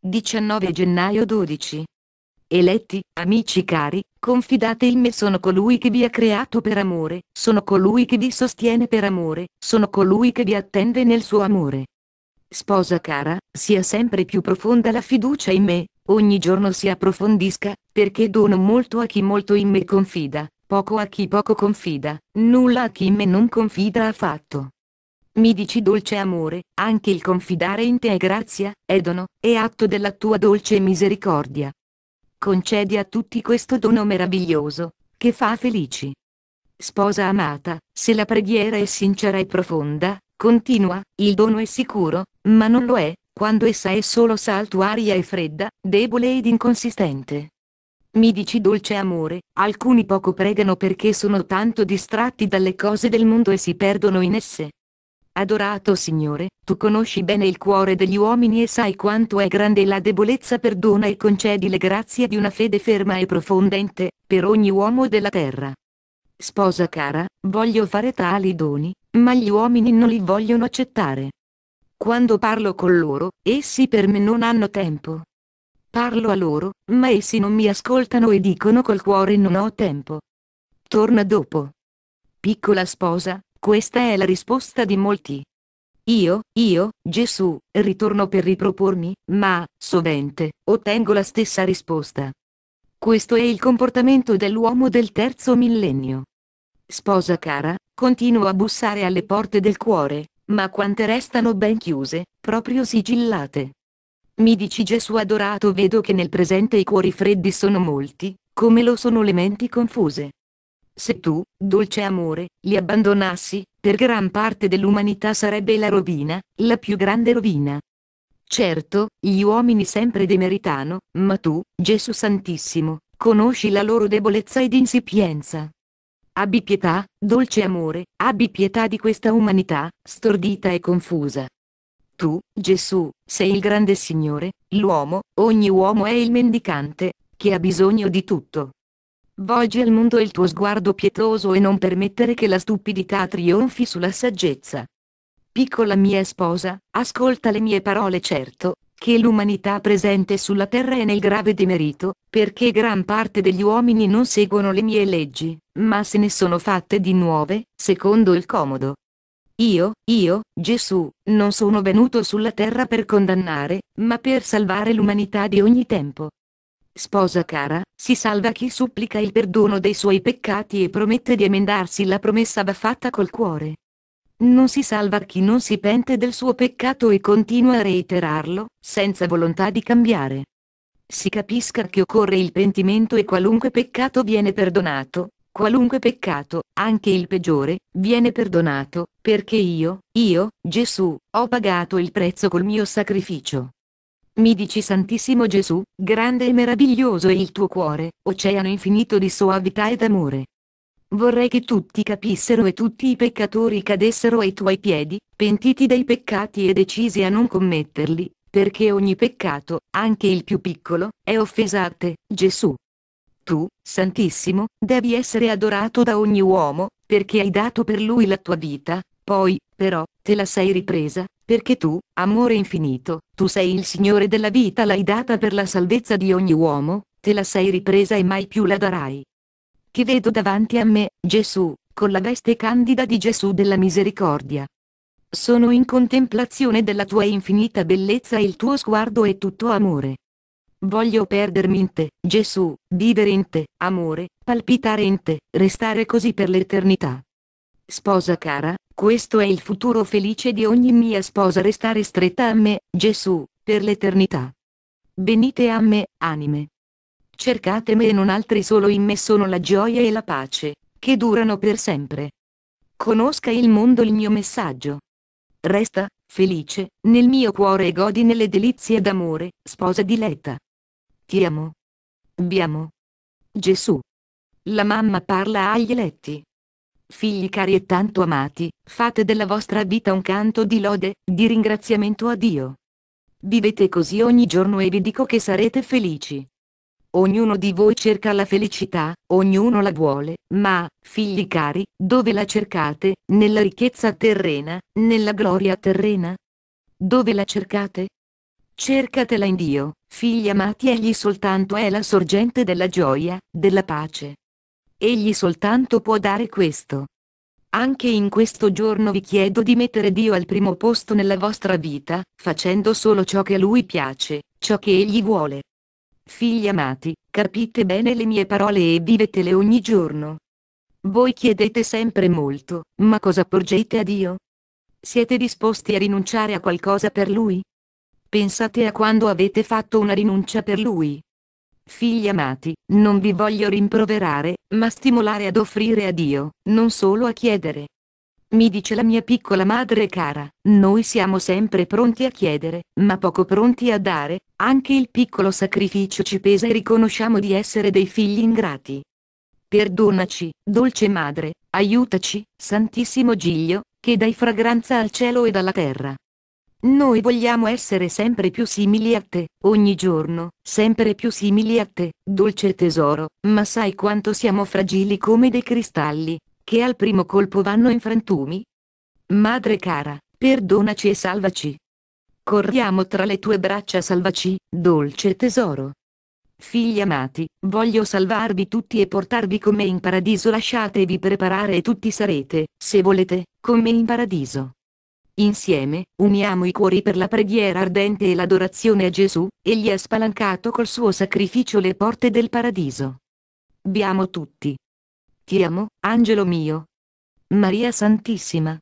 19 gennaio 12. Eletti, amici cari, confidate in me, sono colui che vi ha creato per amore, sono colui che vi sostiene per amore, sono colui che vi attende nel suo amore. Sposa cara, sia sempre più profonda la fiducia in me, ogni giorno si approfondisca, perché dono molto a chi molto in me confida, poco a chi poco confida, nulla a chi in me non confida affatto. Mi dici dolce amore, anche il confidare in te è grazia, è dono, è atto della tua dolce misericordia. Concedi a tutti questo dono meraviglioso, che fa felici. Sposa amata, se la preghiera è sincera e profonda, continua, il dono è sicuro, ma non lo è, quando essa è solo saltuaria e fredda, debole ed inconsistente. Mi dici dolce amore, alcuni poco pregano perché sono tanto distratti dalle cose del mondo e si perdono in esse. Adorato Signore, tu conosci bene il cuore degli uomini e sai quanto è grande la debolezza, perdona e concedi le grazie di una fede ferma e profonda in te, per ogni uomo della terra. Sposa cara, voglio fare tali doni, ma gli uomini non li vogliono accettare. Quando parlo con loro, essi per me non hanno tempo. Parlo a loro, ma essi non mi ascoltano e dicono col cuore non ho tempo. Torna dopo. Piccola sposa, questa è la risposta di molti. Io, Gesù, ritorno per ripropormi, ma, sovente, ottengo la stessa risposta. Questo è il comportamento dell'uomo del terzo millennio. Sposa cara, continuo a bussare alle porte del cuore, ma quante restano ben chiuse, proprio sigillate. Mi dici Gesù adorato, vedo che nel presente i cuori freddi sono molti, come lo sono le menti confuse. Se tu, dolce amore, li abbandonassi, per gran parte dell'umanità sarebbe la rovina, la più grande rovina. Certo, gli uomini sempre demeritano, ma tu, Gesù Santissimo, conosci la loro debolezza ed insipienza. Abbi pietà, dolce amore, abbi pietà di questa umanità, stordita e confusa. Tu, Gesù, sei il grande Signore, l'uomo, ogni uomo è il mendicante, che ha bisogno di tutto. Volgi al mondo il tuo sguardo pietoso e non permettere che la stupidità trionfi sulla saggezza. Piccola mia sposa, ascolta le mie parole, certo, che l'umanità presente sulla terra è nel grave demerito, perché gran parte degli uomini non seguono le mie leggi, ma se ne sono fatte di nuove, secondo il comodo. Io, Gesù, non sono venuto sulla terra per condannare, ma per salvare l'umanità di ogni tempo. Sposa cara, si salva chi supplica il perdono dei suoi peccati e promette di emendarsi, la promessa va fatta col cuore. Non si salva chi non si pente del suo peccato e continua a reiterarlo, senza volontà di cambiare. Si capisca che occorre il pentimento e qualunque peccato viene perdonato, qualunque peccato, anche il peggiore, viene perdonato, perché io, Gesù, ho pagato il prezzo col mio sacrificio. Mi dici Santissimo Gesù, grande e meraviglioso è il tuo cuore, oceano infinito di soavità ed amore. Vorrei che tutti capissero e tutti i peccatori cadessero ai tuoi piedi, pentiti dei peccati e decisi a non commetterli, perché ogni peccato, anche il più piccolo, è offesa a te, Gesù. Tu, Santissimo, devi essere adorato da ogni uomo, perché hai dato per lui la tua vita, poi, però, te la sei ripresa, perché tu, amore infinito, tu sei il Signore della vita, l'hai data per la salvezza di ogni uomo, te la sei ripresa e mai più la darai. Ti vedo davanti a me, Gesù, con la veste candida di Gesù della misericordia. Sono in contemplazione della tua infinita bellezza e il tuo sguardo è tutto amore. Voglio perdermi in te, Gesù, vivere in te, amore, palpitare in te, restare così per l'eternità. Sposa cara, questo è il futuro felice di ogni mia sposa, restare stretta a me, Gesù, per l'eternità. Venite a me, anime. Cercate me e non altri, solo in me sono la gioia e la pace, che durano per sempre. Conosca il mondo il mio messaggio. Resta, felice, nel mio cuore e godi nelle delizie d'amore, sposa diletta. Ti amo. Vi amo. Gesù. La mamma parla agli eletti. Figli cari e tanto amati, fate della vostra vita un canto di lode, di ringraziamento a Dio. Vivete così ogni giorno e vi dico che sarete felici. Ognuno di voi cerca la felicità, ognuno la vuole, ma, figli cari, dove la cercate? Nella ricchezza terrena, nella gloria terrena? Dove la cercate? Cercatela in Dio, figli amati, egli soltanto è la sorgente della gioia, della pace. Egli soltanto può dare questo. Anche in questo giorno vi chiedo di mettere Dio al primo posto nella vostra vita, facendo solo ciò che a Lui piace, ciò che Egli vuole. Figli amati, capite bene le mie parole e vivetele ogni giorno. Voi chiedete sempre molto, ma cosa porgete a Dio? Siete disposti a rinunciare a qualcosa per Lui? Pensate a quando avete fatto una rinuncia per Lui. Figli amati, non vi voglio rimproverare, ma stimolare ad offrire a Dio, non solo a chiedere. Mi dice la mia piccola madre cara, noi siamo sempre pronti a chiedere, ma poco pronti a dare, anche il piccolo sacrificio ci pesa e riconosciamo di essere dei figli ingrati. Perdonaci, dolce madre, aiutaci, Santissimo Giglio, che dai fragranza al cielo e alla terra. Noi vogliamo essere sempre più simili a te, ogni giorno, sempre più simili a te, dolce tesoro, ma sai quanto siamo fragili come dei cristalli, che al primo colpo vanno in frantumi? Madre cara, perdonaci e salvaci. Corriamo tra le tue braccia, salvaci, dolce tesoro. Figli amati, voglio salvarvi tutti e portarvi con me in paradiso, lasciatevi preparare e tutti sarete, se volete, con me in paradiso. Insieme, uniamo i cuori per la preghiera ardente e l'adorazione a Gesù, egli ha spalancato col suo sacrificio le porte del paradiso. Vi amo tutti. Ti amo, angelo mio. Maria Santissima.